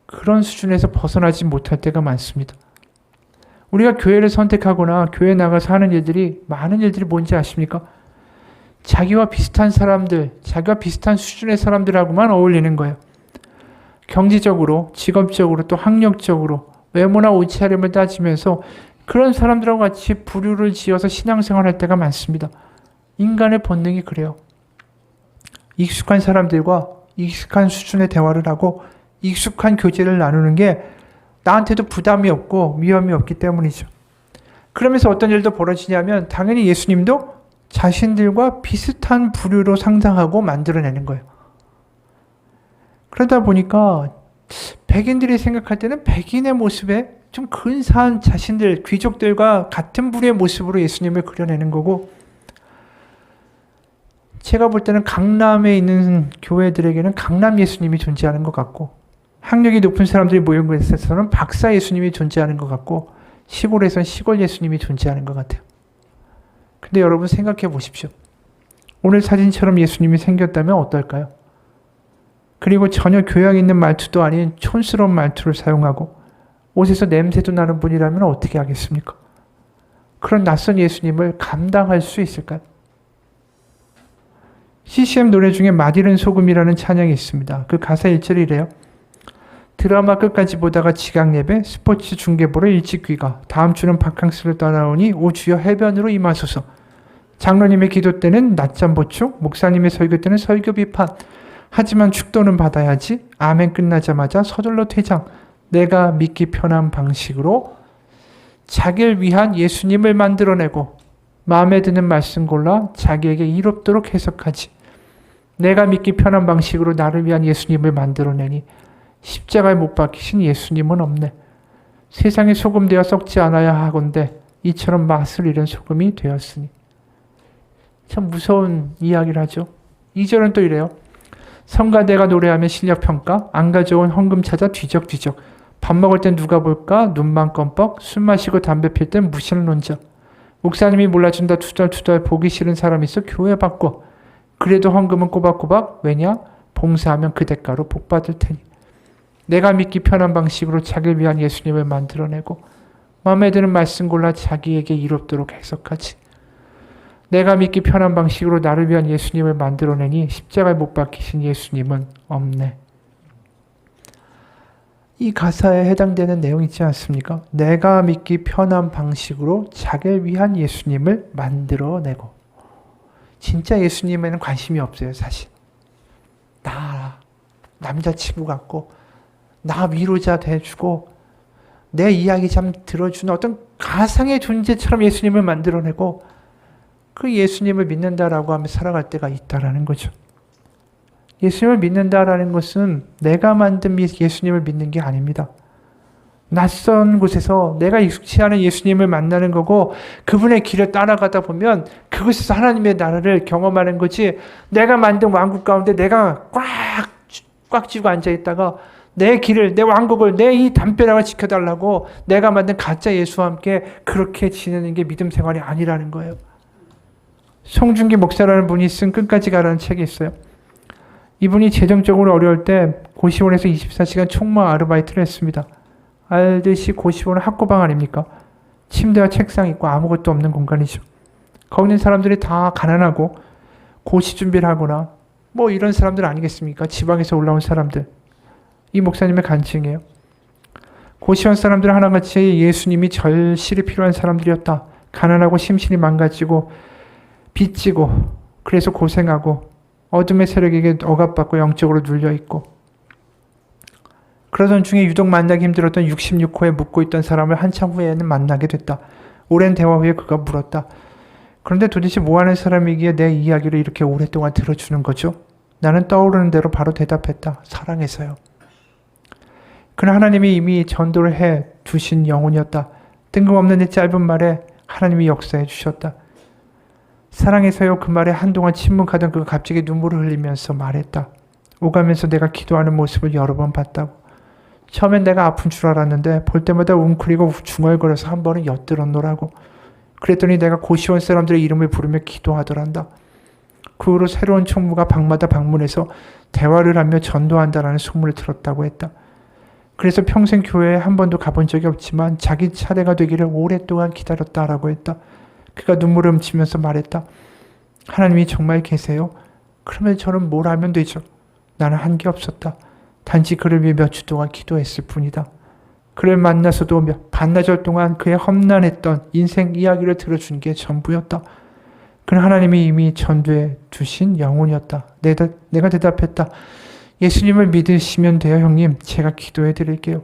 그런 수준에서 벗어나지 못할 때가 많습니다. 우리가 교회를 선택하거나 교회 나가서 하는 일들이 많은 일들이 뭔지 아십니까? 자기와 비슷한 사람들, 자기와 비슷한 수준의 사람들하고만 어울리는 거예요. 경제적으로, 직업적으로, 또 학력적으로, 외모나 옷차림을 따지면서 그런 사람들하고 같이 부류를 지어서 신앙생활할 때가 많습니다. 인간의 본능이 그래요. 익숙한 사람들과 익숙한 수준의 대화를 하고 익숙한 교제를 나누는 게 나한테도 부담이 없고 위험이 없기 때문이죠. 그러면서 어떤 일도 벌어지냐면 당연히 예수님도 자신들과 비슷한 부류로 상상하고 만들어내는 거예요. 그러다 보니까 백인들이 생각할 때는 백인의 모습에 좀 근사한 자신들, 귀족들과 같은 부류의 모습으로 예수님을 그려내는 거고 제가 볼 때는 강남에 있는 교회들에게는 강남 예수님이 존재하는 것 같고 학력이 높은 사람들이 모인 곳에서는 박사 예수님이 존재하는 것 같고 시골에서는 시골 예수님이 존재하는 것 같아요. 근데 여러분 생각해 보십시오. 오늘 사진처럼 예수님이 생겼다면 어떨까요? 그리고 전혀 교양 있는 말투도 아닌 촌스러운 말투를 사용하고 옷에서 냄새도 나는 분이라면 어떻게 하겠습니까? 그런 낯선 예수님을 감당할 수 있을까요? CCM 노래 중에 맛있는 소금이라는 찬양이 있습니다. 그 가사 1절이 이래요. 드라마 끝까지 보다가 지각 예배, 스포츠 중계 보러 일찍 귀가. 다음 주는 바캉스를 떠나오니 오 주여 해변으로 임하소서. 장로님의 기도 때는 낮잠 보충, 목사님의 설교 때는 설교 비판. 하지만 축도는 받아야지. 아멘 끝나자마자 서둘러 퇴장. 내가 믿기 편한 방식으로 자기를 위한 예수님을 만들어내고 마음에 드는 말씀 골라 자기에게 이롭도록 해석하지. 내가 믿기 편한 방식으로 나를 위한 예수님을 만들어내니 십자가에 못 박히신 예수님은 없네. 세상에 소금 되어 썩지 않아야 하건대 이처럼 맛을 잃은 소금이 되었으니. 참 무서운 이야기를 하죠. 2절은 또 이래요. 성가대가 노래하며 실력평가, 안 가져온 헌금 찾아 뒤적뒤적. 밥 먹을 땐 누가 볼까? 눈만 껌뻑. 술 마시고 담배 필 땐 무신을 논자. 목사님이 몰라준다 투덜투덜 보기 싫은 사람이 있어 교회 바꿔. 그래도 헌금은 꼬박꼬박. 왜냐? 봉사하면 그 대가로 복 받을 테니. 내가 믿기 편한 방식으로 자기를 위한 예수님을 만들어내고 마음에 드는 말씀 골라 자기에게 이롭도록 해석하지. 내가 믿기 편한 방식으로 나를 위한 예수님을 만들어내니 십자가에 못 박히신 예수님은 없네. 이 가사에 해당되는 내용 있지 않습니까? 내가 믿기 편한 방식으로 자기를 위한 예수님을 만들어내고. 진짜 예수님에는 관심이 없어요, 사실. 나 남자친구 같고 나 위로자 돼주고 내 이야기 참 들어주는 어떤 가상의 존재처럼 예수님을 만들어내고 그 예수님을 믿는다라고 하며 살아갈 때가 있다라는 거죠. 예수님을 믿는다라는 것은 내가 만든 예수님을 믿는 게 아닙니다. 낯선 곳에서 내가 익숙치 않은 예수님을 만나는 거고 그분의 길을 따라가다 보면 그곳에서 하나님의 나라를 경험하는 거지, 내가 만든 왕국 가운데 내가 꽉 쥐고 앉아있다가 내 길을, 내 왕국을, 내 이 담벼락을 지켜달라고 내가 만든 가짜 예수와 함께 그렇게 지내는 게 믿음 생활이 아니라는 거예요. 송중기 목사라는 분이 쓴 끝까지 가라는 책이 있어요. 이분이 재정적으로 어려울 때 고시원에서 24시간 총무와 아르바이트를 했습니다. 알듯이 고시원은 학고방 아닙니까? 침대와 책상 있고 아무것도 없는 공간이죠. 거기 있는 사람들이 다 가난하고 고시 준비를 하거나 뭐 이런 사람들 아니겠습니까? 지방에서 올라온 사람들. 이 목사님의 간증이에요. 고시원 사람들은 하나같이 예수님이 절실히 필요한 사람들이었다. 가난하고 심신이 망가지고 빚지고 그래서 고생하고 어둠의 세력에게 억압받고 영적으로 눌려있고, 그러던 중에 유독 만나기 힘들었던 66호에 묵고 있던 사람을 한참 후에는 만나게 됐다. 오랜 대화 후에 그가 물었다. 그런데 도대체 뭐하는 사람이기에 내 이야기를 이렇게 오랫동안 들어주는 거죠? 나는 떠오르는 대로 바로 대답했다. 사랑해서요. 그는 하나님이 이미 전도를 해 두신 영혼이었다. 뜬금없는 내 짧은 말에 하나님이 역사해 주셨다. 사랑해서요. 그 말에 한동안 침묵하던 그가 갑자기 눈물을 흘리면서 말했다. 오가면서 내가 기도하는 모습을 여러 번 봤다고. 처음엔 내가 아픈 줄 알았는데 볼 때마다 웅크리고 중얼거려서 한 번은 엿들었노라고. 그랬더니 내가 고시원 사람들의 이름을 부르며 기도하더란다. 그 후로 새로운 총무가 방마다 방문해서 대화를 하며 전도한다라는 소문을 들었다고 했다. 그래서 평생 교회에 한 번도 가본 적이 없지만 자기 차례가 되기를 오랫동안 기다렸다라고 했다. 그가 눈물을 훔치면서 말했다. 하나님이 정말 계세요? 그러면 저는 뭘 하면 되죠? 나는 한 게 없었다. 단지 그를 위해 몇 주 동안 기도했을 뿐이다. 그를 만나서도 반나절 동안 그의 험난했던 인생 이야기를 들어준 게 전부였다. 그는 하나님이 이미 전도해 두신 영혼이었다. 내가 대답했다. 예수님을 믿으시면 돼요, 형님. 제가 기도해 드릴게요.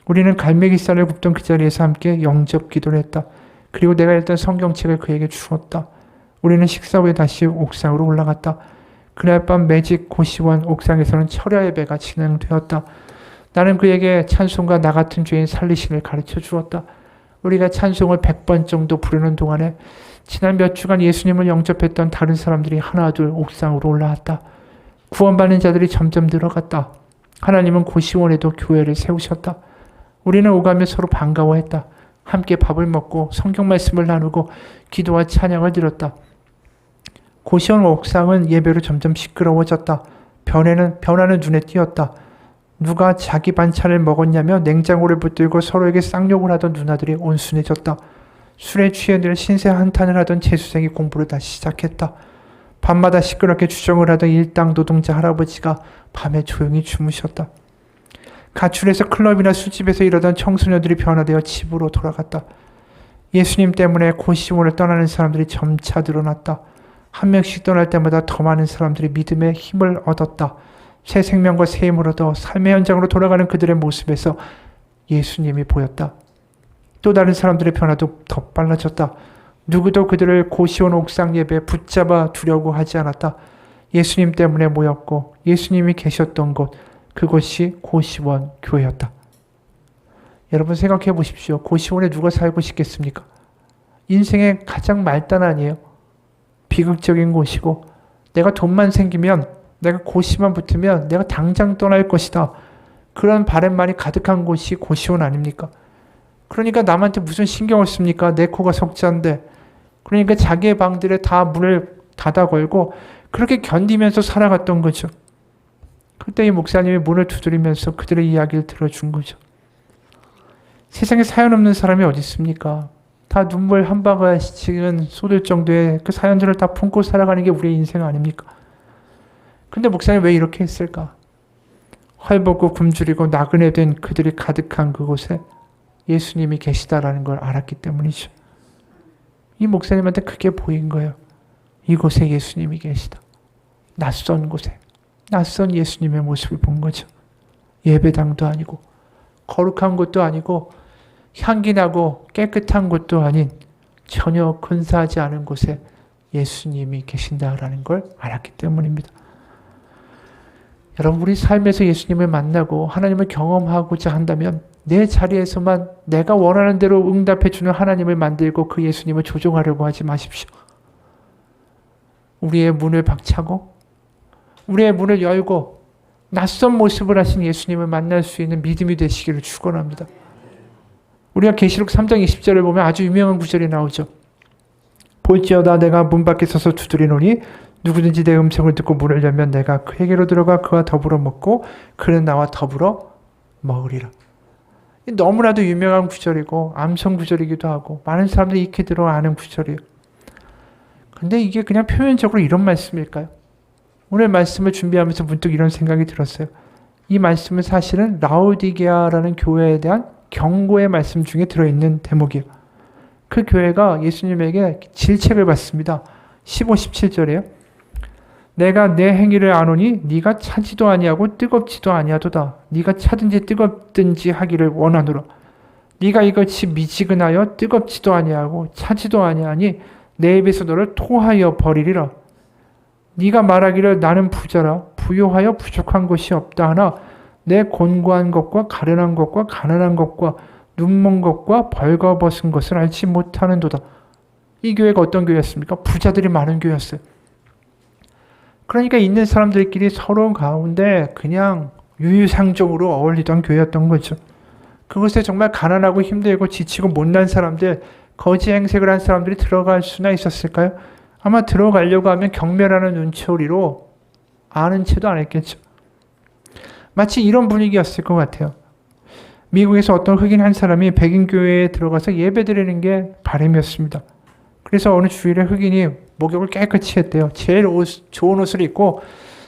우리는 갈매기살을 굽던 그 자리에서 함께 영접 기도를 했다. 그리고 내가 읽던 성경책을 그에게 주었다. 우리는 식사 후에 다시 옥상으로 올라갔다. 그날 밤 매직 고시원 옥상에서는 철야 예배가 진행되었다. 나는 그에게 찬송과 나 같은 죄인 살리심을 가르쳐 주었다. 우리가 찬송을 100번 정도 부르는 동안에 지난 몇 주간 예수님을 영접했던 다른 사람들이 하나둘 옥상으로 올라왔다. 구원받는 자들이 점점 늘어갔다. 하나님은 고시원에도 교회를 세우셨다. 우리는 오가며 서로 반가워했다. 함께 밥을 먹고 성경 말씀을 나누고 기도와 찬양을 드렸다. 고시원 옥상은 예배로 점점 시끄러워졌다. 변화는 눈에 띄었다. 누가 자기 반찬을 먹었냐며 냉장고를 붙들고 서로에게 쌍욕을 하던 누나들이 온순해졌다. 술에 취해 늘 신세 한탄을 하던 재수생이 공부를 다시 시작했다. 밤마다 시끄럽게 주정을 하던 일당 노동자 할아버지가 밤에 조용히 주무셨다. 가출해서 클럽이나 술집에서 이러던 청소년들이 변화되어 집으로 돌아갔다. 예수님 때문에 고시원을 떠나는 사람들이 점차 늘어났다. 한 명씩 떠날 때마다 더 많은 사람들이 믿음의 힘을 얻었다. 새 생명과 새 힘을 얻어 삶의 현장으로 돌아가는 그들의 모습에서 예수님이 보였다. 또 다른 사람들의 변화도 더 빨라졌다. 누구도 그들을 고시원 옥상 예배에 붙잡아 두려고 하지 않았다. 예수님 때문에 모였고 예수님이 계셨던 곳, 그것이 고시원 교회였다. 여러분 생각해 보십시오. 고시원에 누가 살고 싶겠습니까? 인생의 가장 말단 아니에요. 비극적인 곳이고 내가 돈만 생기면 내가 고시만 붙으면 내가 당장 떠날 것이다. 그런 바람만이 가득한 곳이 고시원 아닙니까? 그러니까 남한테 무슨 신경을 씁니까? 내 코가 석자인데. 그러니까 자기의 방들에 다 문을 닫아 걸고 그렇게 견디면서 살아갔던 거죠. 그때 이 목사님이 문을 두드리면서 그들의 이야기를 들어준 거죠. 세상에 사연 없는 사람이 어디 있습니까? 다 눈물 한 바가지는 쏟을 정도의 그 사연들을 다 품고 살아가는 게 우리의 인생 아닙니까? 근데 목사님 왜 이렇게 했을까? 헐벗고 굶주리고 나그네 된 그들이 가득한 그곳에 예수님이 계시다라는 걸 알았기 때문이죠. 이 목사님한테 그게 보인 거예요. 이곳에 예수님이 계시다. 낯선 곳에 낯선 예수님의 모습을 본 거죠. 예배당도 아니고 거룩한 곳도 아니고 향기나고 깨끗한 곳도 아닌 전혀 근사하지 않은 곳에 예수님이 계신다라는 걸 알았기 때문입니다. 여러분, 우리 삶에서 예수님을 만나고 하나님을 경험하고자 한다면 내 자리에서만 내가 원하는 대로 응답해주는 하나님을 만들고 그 예수님을 조종하려고 하지 마십시오. 우리의 문을 박차고 우리의 문을 열고 낯선 모습을 하신 예수님을 만날 수 있는 믿음이 되시기를 축원합니다. 우리가 계시록 3장 20절을 보면 아주 유명한 구절이 나오죠. 볼지어다 내가 문 밖에 서서 두드리노니 누구든지 내 음성을 듣고 문을 열면 내가 그에게로 들어가 그와 더불어 먹고 그는 나와 더불어 먹으리라. 너무나도 유명한 구절이고 암송 구절이기도 하고 많은 사람들이 익히 들어 아는 구절이에요. 근데 이게 그냥 표면적으로 이런 말씀일까요? 오늘 말씀을 준비하면서 문득 이런 생각이 들었어요. 이 말씀은 사실은 라오디게아라는 교회에 대한 경고의 말씀 중에 들어있는 대목이에요. 그 교회가 예수님에게 질책을 받습니다. 15, 17절이에요. 내가 내 행위를 아노니 네가 차지도 아니하고 뜨겁지도 아니하도다. 네가 차든지 뜨겁든지 하기를 원하노라. 네가 이것이 미지근하여 뜨겁지도 아니하고 차지도 아니하니 내 입에서 너를 토하여 버리리라. 네가 말하기를 나는 부자라 부요하여 부족한 것이 없다 하나 내 곤고한 것과 가련한 것과 가난한 것과 눈먼 것과 벌거벗은 것을 알지 못하는도다. 이 교회가 어떤 교회였습니까? 부자들이 많은 교회였어요. 그러니까 있는 사람들끼리 서로 가운데 그냥 유유상종으로 어울리던 교회였던 거죠. 그곳에 정말 가난하고 힘들고 지치고 못난 사람들, 거지 행색을 한 사람들이 들어갈 수나 있었을까요? 아마 들어가려고 하면 경멸하는 눈초리로 아는 채도 안 했겠죠. 마치 이런 분위기였을 것 같아요. 미국에서 어떤 흑인 한 사람이 백인 교회에 들어가서 예배 드리는 게 바람이었습니다. 그래서 어느 주일에 흑인이 목욕을 깨끗이 했대요. 제일 좋은 옷을 입고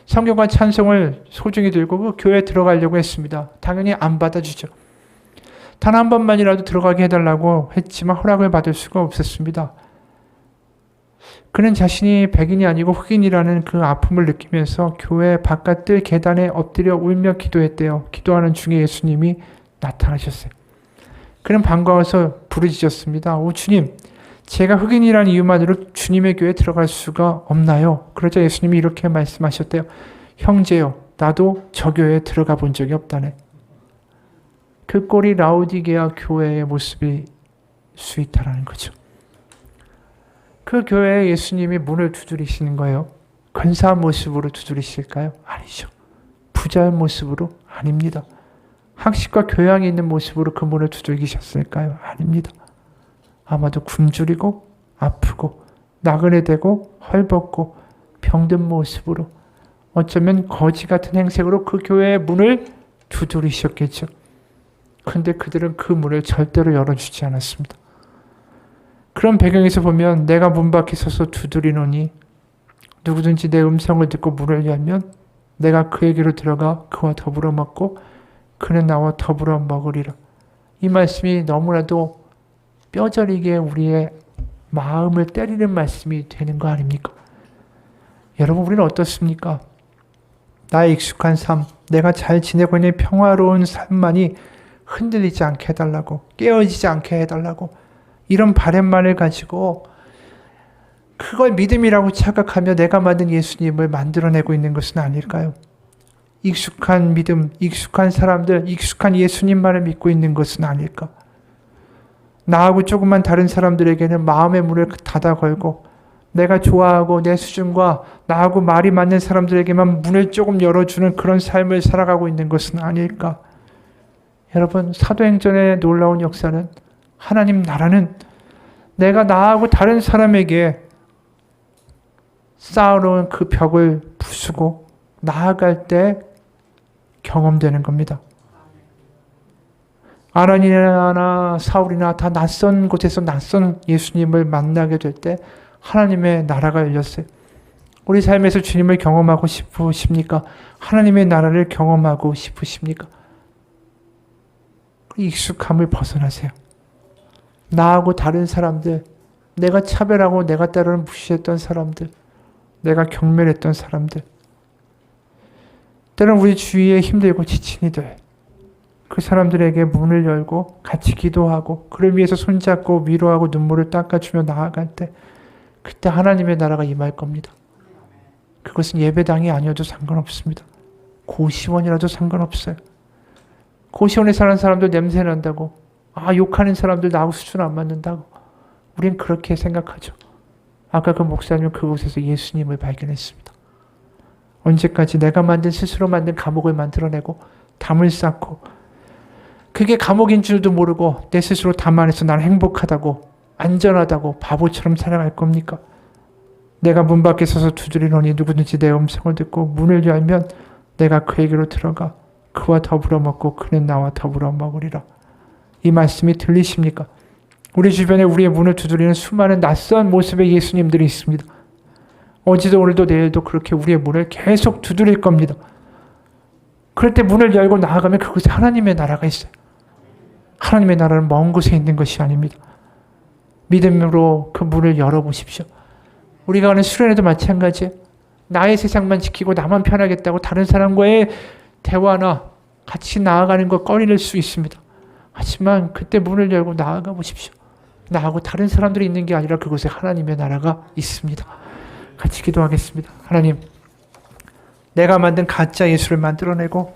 성경과 찬송을 소중히 들고 그 교회에 들어가려고 했습니다. 당연히 안 받아주죠. 단 한 번만이라도 들어가게 해달라고 했지만 허락을 받을 수가 없었습니다. 그는 자신이 백인이 아니고 흑인이라는 그 아픔을 느끼면서 교회 바깥들 계단에 엎드려 울며 기도했대요. 기도하는 중에 예수님이 나타나셨어요. 그는 반가워서 부르짖었습니다. 오 주님, 제가 흑인이라는 이유만으로 주님의 교회에 들어갈 수가 없나요? 그러자 예수님이 이렇게 말씀하셨대요. 형제요, 나도 저 교회에 들어가 본 적이 없다네. 그 꼴이 라오디게아 교회의 모습일 수 있다는 거죠. 그 교회에 예수님이 문을 두드리시는 거예요. 근사한 모습으로 두드리실까요? 아니죠. 부자의 모습으로? 아닙니다. 학식과 교양이 있는 모습으로 그 문을 두들기셨을까요? 아닙니다. 아마도 굶주리고 아프고 나그네되고 헐벗고 병든 모습으로 어쩌면 거지 같은 행색으로 그 교회의 문을 두드리셨겠죠. 근데 그들은 그 문을 절대로 열어주지 않았습니다. 그런 배경에서 보면 내가 문 밖에 서서 두드리노니 누구든지 내 음성을 듣고 문을 열면 내가 그에게로 들어가 그와 더불어 먹고 그는 나와 더불어 먹으리라. 이 말씀이 너무나도 뼈저리게 우리의 마음을 때리는 말씀이 되는 거 아닙니까? 여러분, 우리는 어떻습니까? 나의 익숙한 삶, 내가 잘 지내고 있는 평화로운 삶만이 흔들리지 않게 해달라고, 깨어지지 않게 해달라고 이런 바람만을 가지고 그걸 믿음이라고 착각하며 내가 만든 예수님을 만들어내고 있는 것은 아닐까요? 익숙한 믿음, 익숙한 사람들, 익숙한 예수님만을 믿고 있는 것은 아닐까? 나하고 조금만 다른 사람들에게는 마음의 문을 닫아 걸고 내가 좋아하고 내 수준과 나하고 말이 맞는 사람들에게만 문을 조금 열어주는 그런 삶을 살아가고 있는 것은 아닐까. 여러분, 사도행전의 놀라운 역사는 하나님 나라는 내가 나하고 다른 사람에게 쌓아놓은 그 벽을 부수고 나아갈 때 경험되는 겁니다. 아나니아나 사울이나 다 낯선 곳에서 낯선 예수님을 만나게 될 때 하나님의 나라가 열렸어요. 우리 삶에서 주님을 경험하고 싶으십니까? 하나님의 나라를 경험하고 싶으십니까? 익숙함을 벗어나세요. 나하고 다른 사람들, 내가 차별하고 내가 때로는 무시했던 사람들, 내가 경멸했던 사람들, 때로는 우리 주위에 힘들고 지친 이들, 그 사람들에게 문을 열고 같이 기도하고 그를 위해서 손잡고 위로하고 눈물을 닦아주며 나아갈 때 그때 하나님의 나라가 임할 겁니다. 그것은 예배당이 아니어도 상관없습니다. 고시원이라도 상관없어요. 고시원에 사는 사람들 냄새 난다고, 욕하는 사람들 나하고 수준 안 맞는다고 우린 그렇게 생각하죠. 아까 그 목사님은 그곳에서 예수님을 발견했습니다. 언제까지 내가 스스로 만든 감옥을 만들어내고 담을 쌓고 그게 감옥인 줄도 모르고 내 스스로 담 안에서 나는 행복하다고 안전하다고 바보처럼 살아갈 겁니까? 내가 문 밖에 서서 두드리노니 누구든지 내 음성을 듣고 문을 열면 내가 그에게로 들어가 그와 더불어 먹고 그는 나와 더불어 먹으리라. 이 말씀이 들리십니까? 우리 주변에 우리의 문을 두드리는 수많은 낯선 모습의 예수님들이 있습니다. 어제도 오늘도 내일도 그렇게 우리의 문을 계속 두드릴 겁니다. 그럴 때 문을 열고 나아가면 그곳에 하나님의 나라가 있어요. 하나님의 나라는 먼 곳에 있는 것이 아닙니다. 믿음으로 그 문을 열어보십시오. 우리가 가는 수련회도 마찬가지예요. 나의 세상만 지키고 나만 편하겠다고 다른 사람과의 대화나 같이 나아가는 것 꺼릴 수 있습니다. 하지만 그때 문을 열고 나아가 보십시오. 나하고 다른 사람들이 있는 게 아니라 그곳에 하나님의 나라가 있습니다. 같이 기도하겠습니다. 하나님, 내가 만든 가짜 예수를 만들어내고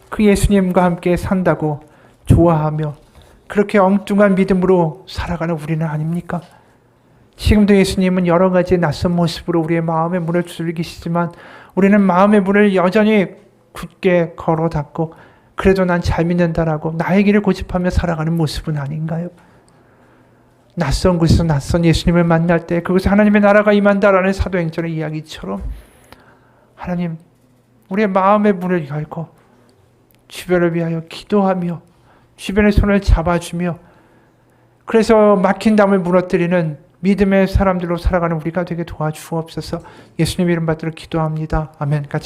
그 예수님과 함께 산다고 좋아하며 그렇게 엉뚱한 믿음으로 살아가는 우리는 아닙니까? 지금도 예수님은 여러 가지 낯선 모습으로 우리의 마음의 문을 두들기시지만 우리는 마음의 문을 여전히 굳게 걸어 닫고 그래도 난 잘 믿는다라고 나의 길을 고집하며 살아가는 모습은 아닌가요? 낯선 곳에서 낯선 예수님을 만날 때 그곳에 하나님의 나라가 임한다라는 사도행전의 이야기처럼 하나님, 우리의 마음의 문을 열고 주변을 위하여 기도하며 주변의 손을 잡아주며 그래서 막힌 담을 무너뜨리는 믿음의 사람들로 살아가는 우리가 되게 도와주옵소서. 예수님 이름 받들어 기도합니다. 아멘. 같이 기도.